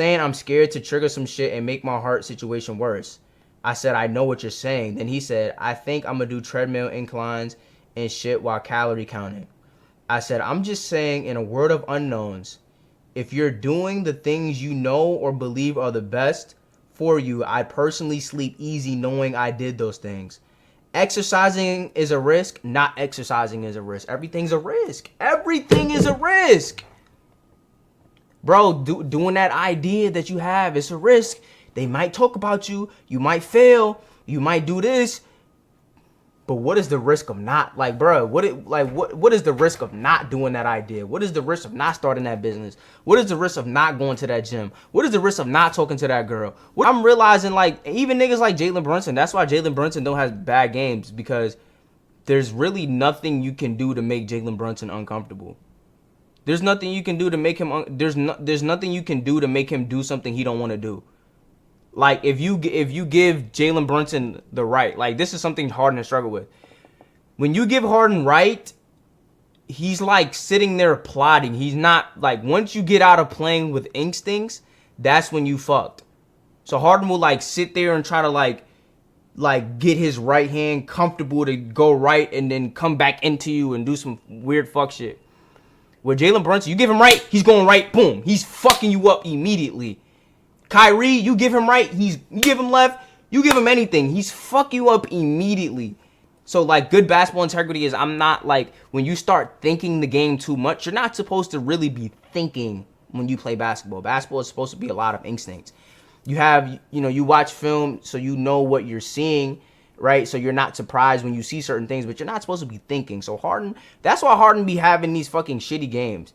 saying I'm scared to trigger some shit and make my heart situation worse. I said, I know what you're saying. Then he said, I think I'm gonna do treadmill inclines and shit while calorie counting. I said, I'm just saying, in a world of unknowns, if you're doing the things you know or believe are the best for you, I personally sleep easy knowing I did those things. Exercising is a risk. Not exercising is a risk. Everything's a risk. Everything is a risk. Bro, doing that idea that you have, it's a risk. They might talk about you. You might fail. You might do this. But what is the risk of not, like, bro, what is the risk of not doing that idea? What is the risk of not starting that business? What is the risk of not going to that gym? What is the risk of not talking to that girl? I'm realizing, like, even niggas like Jalen Brunson, that's why Jalen Brunson don't have bad games, because there's really nothing you can do to make Jalen Brunson uncomfortable. There's nothing you can do to make him, there's nothing you can do to make him do something he don't want to do. Like, if you give Jalen Brunson the right, like, this is something Harden has struggled with. When you give Harden right, he's like sitting there plotting. He's not, like, once you get out of playing with instincts, that's when you fucked. So Harden will, like, sit there and try to like get his right hand comfortable to go right and then come back into you and do some weird fuck shit. With Jalen Brunson, you give him right, he's going right, boom. He's fucking you up immediately. Kyrie, you give him right, you give him left, you give him anything, he's fuck you up immediately. So, like, good basketball integrity is, I'm not, like, when you start thinking the game too much, you're not supposed to really be thinking when you play basketball. Basketball is supposed to be a lot of instincts. You have, you watch film, so you know what you're seeing, right? So you're not surprised when you see certain things, but you're not supposed to be thinking. So Harden, that's why Harden be having these fucking shitty games.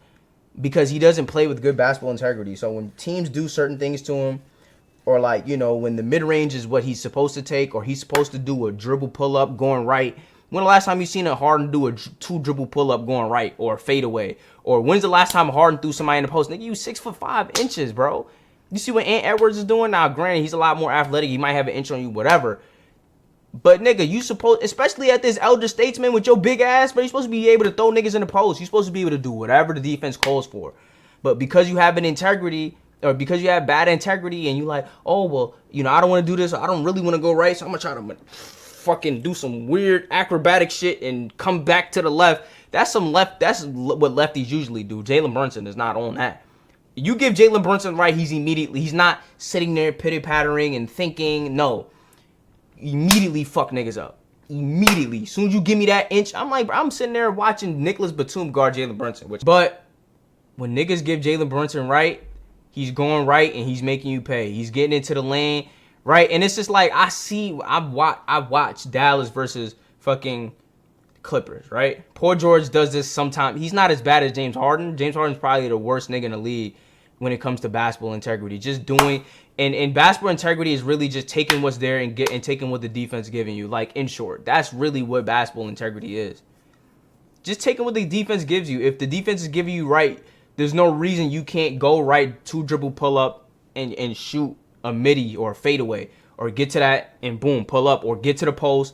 Because he doesn't play with good basketball integrity. So when teams do certain things to him, or, like, when the mid-range is what he's supposed to take, or he's supposed to do a dribble pull-up going right. When the last time you seen a Harden do a two dribble pull-up going right, or a fadeaway? Or when's the last time Harden threw somebody in the post? Nigga, you 6'5", bro. You see what Ant Edwards is doing? Now, granted, he's a lot more athletic. He might have an inch on you, whatever. But, nigga, you supposed, especially at this elder statesman with your big ass, bro, you're supposed to be able to throw niggas in the post. You're supposed to be able to do whatever the defense calls for. But because you have an integrity, or because you have bad integrity, and you like, oh, well, I don't want to do this. I don't really want to go right, so I'm going to try to fucking do some weird acrobatic shit and come back to the left. That's what lefties usually do. Jalen Brunson is not on that. You give Jalen Brunson right, he's not sitting there pitter-pattering and thinking. No. Immediately fuck niggas up. Immediately. As soon as you give me that inch, I'm like, bro, I'm sitting there watching Nicholas Batum guard Jalen Brunson. But when niggas give Jalen Brunson right, he's going right and he's making you pay. He's getting into the lane, right? And it's just like, I watch Dallas versus fucking Clippers, right? Paul George does this sometimes. He's not as bad as James Harden. James Harden's probably the worst nigga in the league when it comes to basketball integrity. Just doing, and basketball integrity is really just taking what's there and taking what the defense is giving you. Like, in short, that's really what basketball integrity is. Just taking what the defense gives you. If the defense is giving you right, there's no reason you can't go right, two dribble pull up and shoot a midi or a fadeaway, or get to that and boom, pull up, or get to the post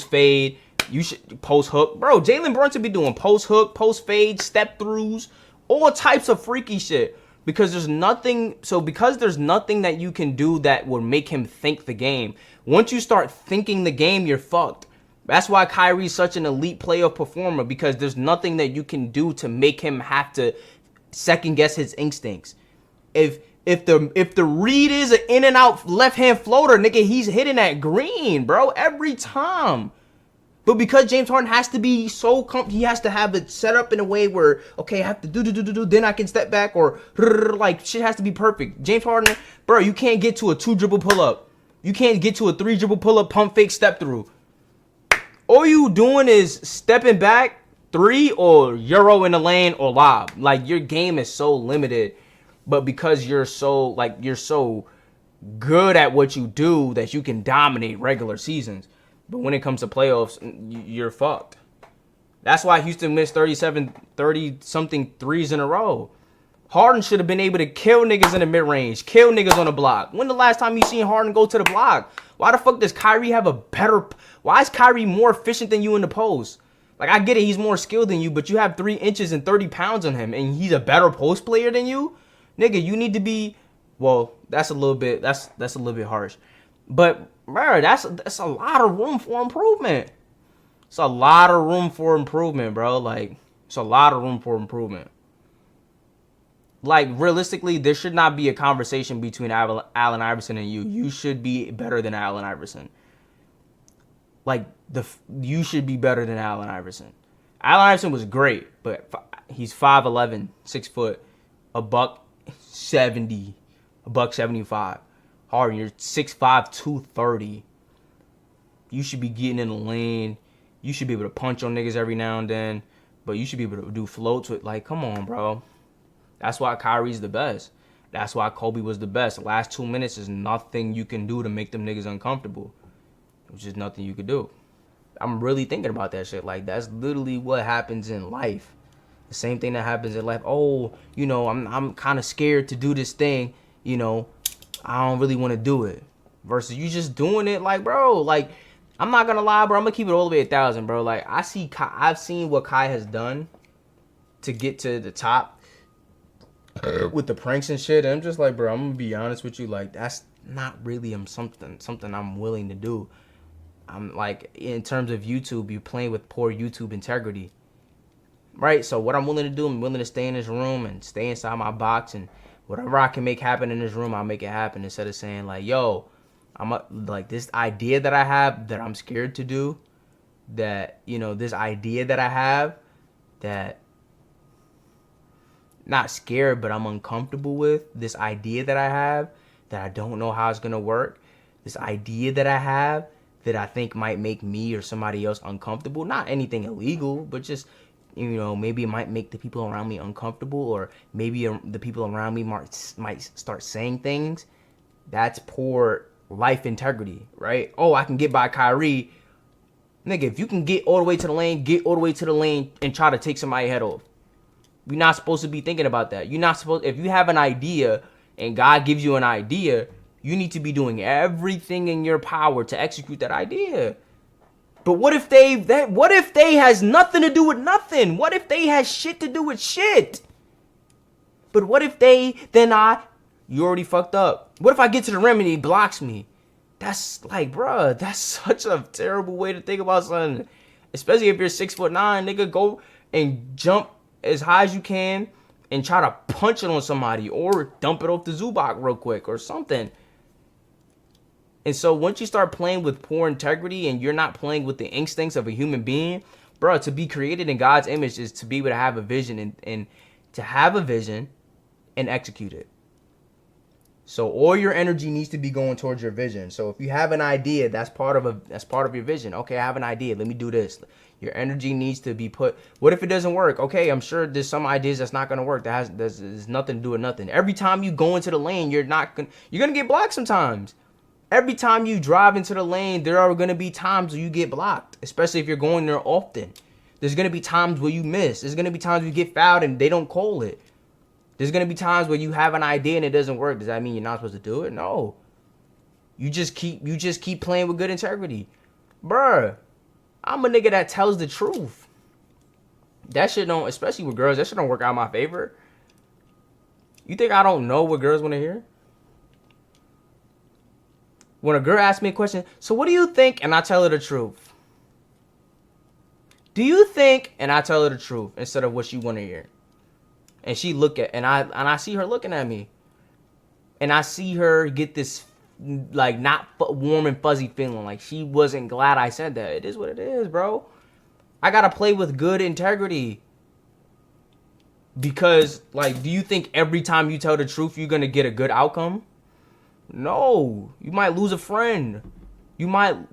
fade. You should post hook. Bro, Jalen Brunson be doing post hook, post fade, step throughs, all types of freaky shit. Because there's nothing that you can do that will make him think the game. Once you start thinking the game, you're fucked. That's why Kyrie's such an elite playoff performer, because there's nothing that you can do to make him have to second guess his instincts. If the read is an in and out left hand floater, nigga, he's hitting that green, bro, every time. But because James Harden has to be so he has to have it set up in a way where, okay, I have to do, then I can step back, or like, shit has to be perfect. James Harden, bro, you can't get to a 2 dribble pull up. You can't get to a 3 dribble pull up, pump fake, step through. All you doing is stepping back, 3, or Euro in the lane, or lob. Like, your game is so limited, but because you're so good at what you do that you can dominate regular seasons. But when it comes to playoffs, you're fucked. That's why Houston missed 30-something threes in a row. Harden should have been able to kill niggas in the mid-range, kill niggas on the block. When the last time you seen Harden go to the block? Why the fuck does Kyrie have why is Kyrie more efficient than you in the post? Like, I get it, he's more skilled than you, but you have 3 inches and 30 pounds on him, and he's a better post player than you? Nigga, you need to be Well, that's a little bit harsh. But bro, that's a lot of room for improvement. It's a lot of room for improvement, bro. Like, it's a lot of room for improvement. Like, realistically, there should not be a conversation between Allen Iverson and you. You should be better than Allen Iverson. Like, you should be better than Allen Iverson. Allen Iverson was great, but he's 5'11", 6 foot, a buck 70, a buck 75. Harden, you're 6'5", 230. You should be getting in the lane. You should be able to punch on niggas every now and then, but you should be able to do floats with, like, come on, bro. That's why Kyrie's the best. That's why Kobe was the best. The last 2 minutes is nothing you can do to make them niggas uncomfortable. It's just nothing you could do. I'm really thinking about that shit. Like, that's literally what happens in life. The same thing that happens in life. Oh, you know, I'm kind of scared to do this thing. You know, I don't really want to do it. Versus you just doing it, like, bro, like, I'm not gonna lie, bro. I'm gonna keep it all the way 1,000, bro. Like, I've seen what Kai has done to get to the top with the pranks and shit. And I'm just like, bro, I'm gonna be honest with you. Like, that's not really something I'm willing to do. I'm like, in terms of YouTube, you're playing with poor YouTube integrity, right? So what I'm willing to do, I'm willing to stay in this room and stay inside my box, and whatever I can make happen in this room, I'll make it happen. Instead of saying like, yo, like, this idea that I have that I'm scared to do, that, you know, this idea that I have that, not scared, but I'm uncomfortable with, this idea that I have that I don't know how it's gonna work, this idea that I have that I think might make me or somebody else uncomfortable. Not anything illegal, but just, you know, maybe it might make the people around me uncomfortable, or maybe the people around me might start saying things. That's poor life integrity, right? Oh, I can get by Kyrie. Nigga, if you can get all the way to the lane, get all the way to the lane and try to take somebody's head off. You're not supposed to be thinking about that. You're not supposed, if you have an idea and God gives you an idea, you need to be doing everything in your power to execute that idea. But what if they has nothing to do with nothing? What if they has shit to do with shit? But what if you already fucked up. What if I get to the rim and he blocks me? That's like, bruh, that's such a terrible way to think about something. Especially if you're 6'9", nigga, go and jump as high as you can and try to punch it on somebody, or dump it off the Zubac real quick or something. And so once you start playing with poor integrity and you're not playing with the instincts of a human being, bro, to be created in God's image is to be able to have a vision and to have a vision and execute it. So all your energy needs to be going towards your vision. So if you have an idea, that's part of your vision. Okay, I have an idea. Let me do this. Your energy needs to be put. What if it doesn't work? Okay, I'm sure there's some ideas that's not gonna work. There's nothing to do with nothing. Every time you go into the lane, you're gonna get blocked sometimes. Every time you drive into the lane, there are gonna be times where you get blocked, especially if you're going there often. There's gonna be times where you miss. There's gonna be times where you get fouled and they don't call it. There's gonna be times where you have an idea and it doesn't work. Does that mean you're not supposed to do it? No. You just keep playing with good integrity. Bruh, I'm a nigga that tells the truth. That shit don't, especially with girls, that shit don't work out in my favor. You think I don't know what girls want to hear? When a girl asks me a question, so what do you think? And I tell her the truth. Do you think? And I tell her the truth instead of what she want to hear. And she I see her looking at me. And I see her get this, like, not warm and fuzzy feeling. Like, she wasn't glad I said that. It is what it is, bro. I gotta play with good integrity. Because, like, do you think every time you tell the truth, you're gonna get a good outcome? No. You might lose a friend. You might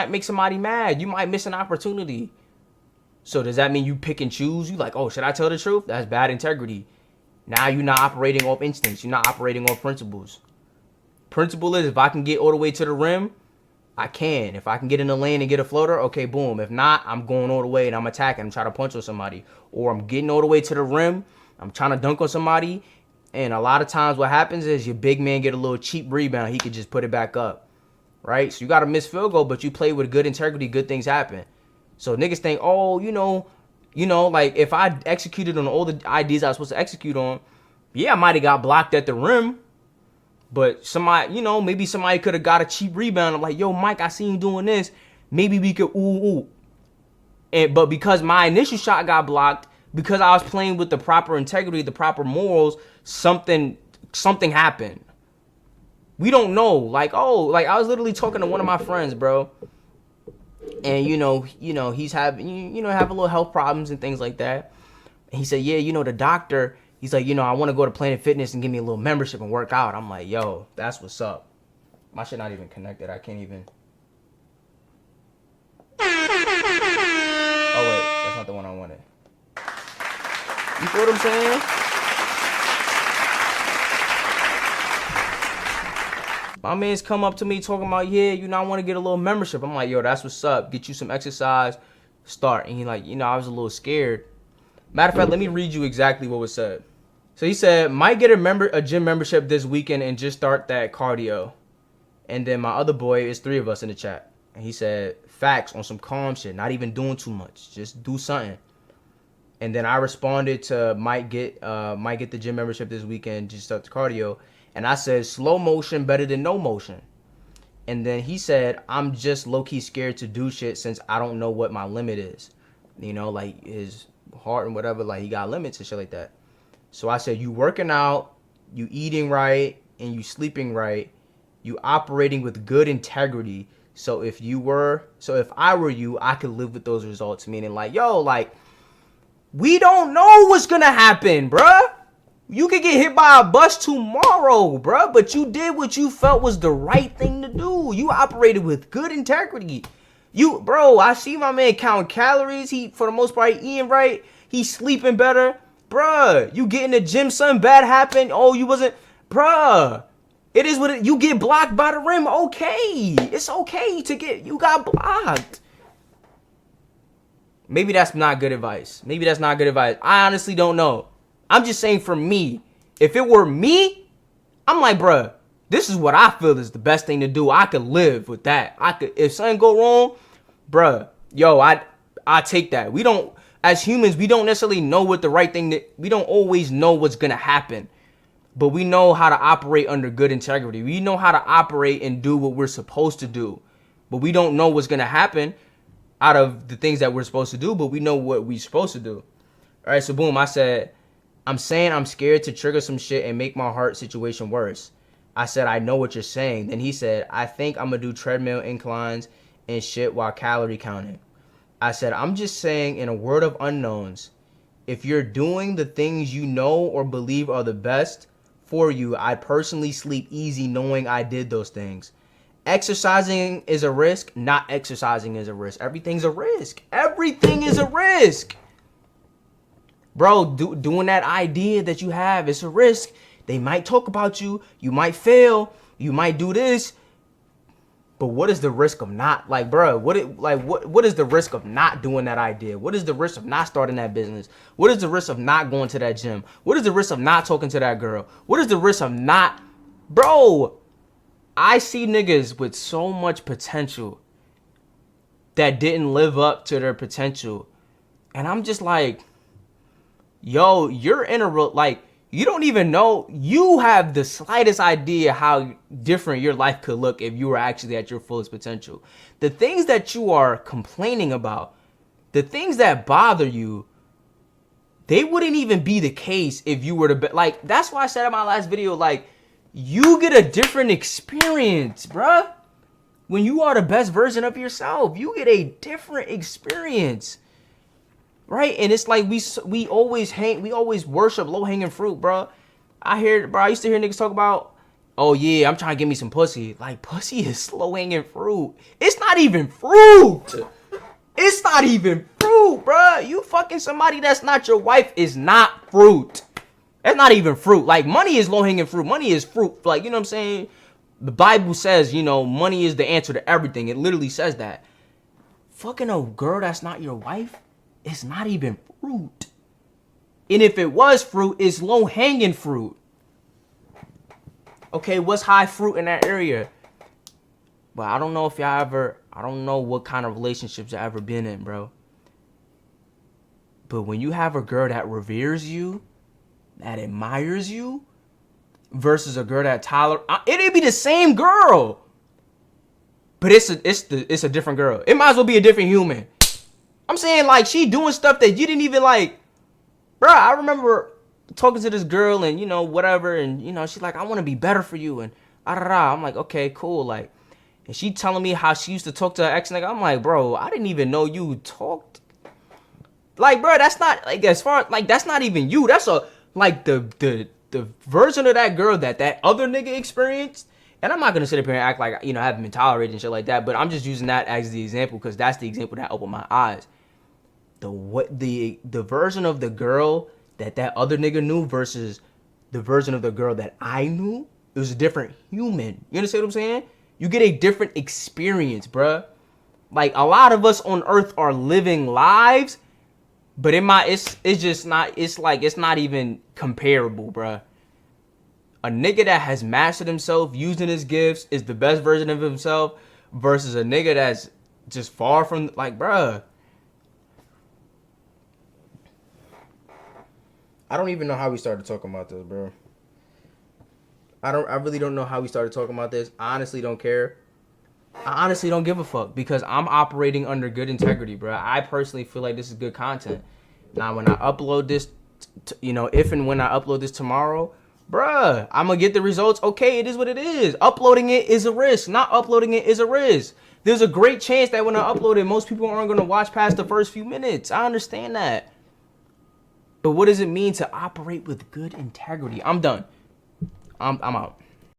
make somebody mad. You might miss an opportunity. So does that mean you pick and choose? You like, oh, should I tell the truth? That's bad integrity. Now you're not operating off instincts. You're not operating off principles. Principle is, if I can get all the way to the rim, I can. If I can get in the lane and get a floater, okay, boom. If not, I'm going all the way and I'm attacking. I'm trying to punch on somebody. Or I'm getting all the way to the rim. I'm trying to dunk on somebody. And a lot of times what happens is your big man get a little cheap rebound. He could just put it back up. Right? So you got to miss field goal, but you play with good integrity, good things happen. So niggas think, oh, like, if I executed on all the ideas I was supposed to execute on, yeah, I might have got blocked at the rim. But somebody, maybe somebody could have got a cheap rebound. I'm like, yo, Mike, I seen you doing this. Maybe we could ooh. But because my initial shot got blocked, because I was playing with the proper integrity, the proper morals, something happened. We don't know. Like I was literally talking to one of my friends, bro. And he's having have a little health problems and things like that. And he said, yeah, the doctor, he's like, I want to go to Planet Fitness and give me a little membership and work out. I'm like, yo, that's what's up. My shit not even connected. I can't even. Oh wait, that's not the one I wanted. You feel what I'm saying? My man's come up to me talking about, I want to get a little membership. I'm like, yo, that's what's up. Get you some exercise, start. And he like, I was a little scared. Matter of fact, let me read you exactly what was said. So he said, might get a gym membership this weekend and just start that cardio. And then my other boy, it's 3 of us in the chat. And he said, facts, on some calm shit, not even doing too much. Just do something. And then I responded to might get the gym membership this weekend, just start the cardio. And I said, slow motion better than no motion. And then he said, I'm just low-key scared to do shit since I don't know what my limit is. Like his heart and whatever, like he got limits and shit like that. So I said, you working out, you eating right, and you sleeping right, you operating with good integrity. So if I were you, I could live with those results. Meaning like, yo, like, we don't know what's gonna happen, bruh. You could get hit by a bus tomorrow, bruh. But you did what you felt was the right thing to do. You operated with good integrity. Bro, I see my man counting calories. He, for the most part, eating right. He's sleeping better. Bruh, you get in the gym, something bad happened. Oh, you wasn't. Bruh, it is what you get blocked by the rim. Okay. It's okay you got blocked. Maybe that's not good advice. I honestly don't know. I'm just saying for me, if it were me, I'm like, bruh, this is what I feel is the best thing to do. I could live with that. If something go wrong, bruh, yo, I take that. As humans, we don't necessarily know what the right thing we don't always know what's going to happen. But we know how to operate under good integrity. We know how to operate and do what we're supposed to do. But we don't know what's going to happen out of the things that we're supposed to do, but we know what we're supposed to do. All right, so boom, I said, I'm saying I'm scared to trigger some shit and make my heart situation worse. I said, I know what you're saying. Then he said, I think I'm going to do treadmill inclines and shit while calorie counting. I said, I'm just saying, in a world of unknowns, if you're doing the things you know or believe are the best for you, I personally sleep easy knowing I did those things. Exercising is a risk. Not exercising is a risk. Everything's a risk. Everything is a risk. Bro, doing that idea that you have, it's a risk. They might talk about you. You might fail. You might do this. But what is the risk of not, like, bro, what is the risk of not doing that idea? What is the risk of not starting that business? What is the risk of not going to that gym? What is the risk of not talking to that girl? What is the risk of not, bro? I see niggas with so much potential that didn't live up to their potential. And I'm just like, yo, you're in a real, like, you don't even know, you have the slightest idea how different your life could look if you were actually at your fullest potential. The things that you are complaining about, the things that bother you, they wouldn't even be the case if you were to be, like, that's why I said in my last video, like, you get a different experience, bruh. When you are the best version of yourself, you get a different experience. Right? And it's like we always worship low-hanging fruit, bro. I used to hear niggas talk about, oh yeah, I'm trying to get me some pussy. Like, pussy is low-hanging fruit. It's not even fruit. It's not even fruit, bro. You fucking somebody that's not your wife is not fruit. That's not even fruit. Like, money is low-hanging fruit. Money is fruit. Like, you know what I'm saying? The Bible says, money is the answer to everything. It literally says that. Fucking a girl that's not your wife, it's not even fruit. And if it was fruit, it's low-hanging fruit. Okay, what's high fruit in that area? But I don't know if I don't know what kind of relationships I've ever been in, bro. But when you have a girl that reveres you, that admires you, versus a girl that it'd be the same girl, but it's a different girl. It might as well be a different human. I'm saying, like, she doing stuff that you didn't even like. Bro, I remember talking to this girl and, you know, whatever, and, you know, she's like, I want to be better for you, and I'm like, okay, cool, like, and she telling me how she used to talk to her ex nigga. I'm like, bro, I didn't even know you talked. Like, bro, that's not, like, as far, like, that's not even you. That's like, the version of that girl that other nigga experienced. And I'm not going to sit up here and act like, you know, I haven't been tolerated and shit like that, but I'm just using that as the example because that's the example that opened my eyes. The version of the girl that other nigga knew versus the version of the girl that I knew, it was a different human. You understand what I'm saying? You get a different experience, bruh. Like, a lot of us on earth are living lives, but it's just not, it's like, it's not even comparable, bruh. A nigga that has mastered himself using his gifts is the best version of himself versus a nigga that's just far from, like, bruh. I don't even know how we started talking about this, bro. I really don't know how we started talking about this. I honestly don't care. I honestly don't give a fuck because I'm operating under good integrity, bro. I personally feel like this is good content. Now, when I upload this, you know, if and when I upload this tomorrow, bruh, I'm gonna get the results. Okay, it is what it is. Uploading it is a risk. Not uploading it is a risk. There's a great chance that when I upload it, most people aren't gonna watch past the first few minutes. I understand that. But what does it mean to operate with good integrity? I'm done. I'm out.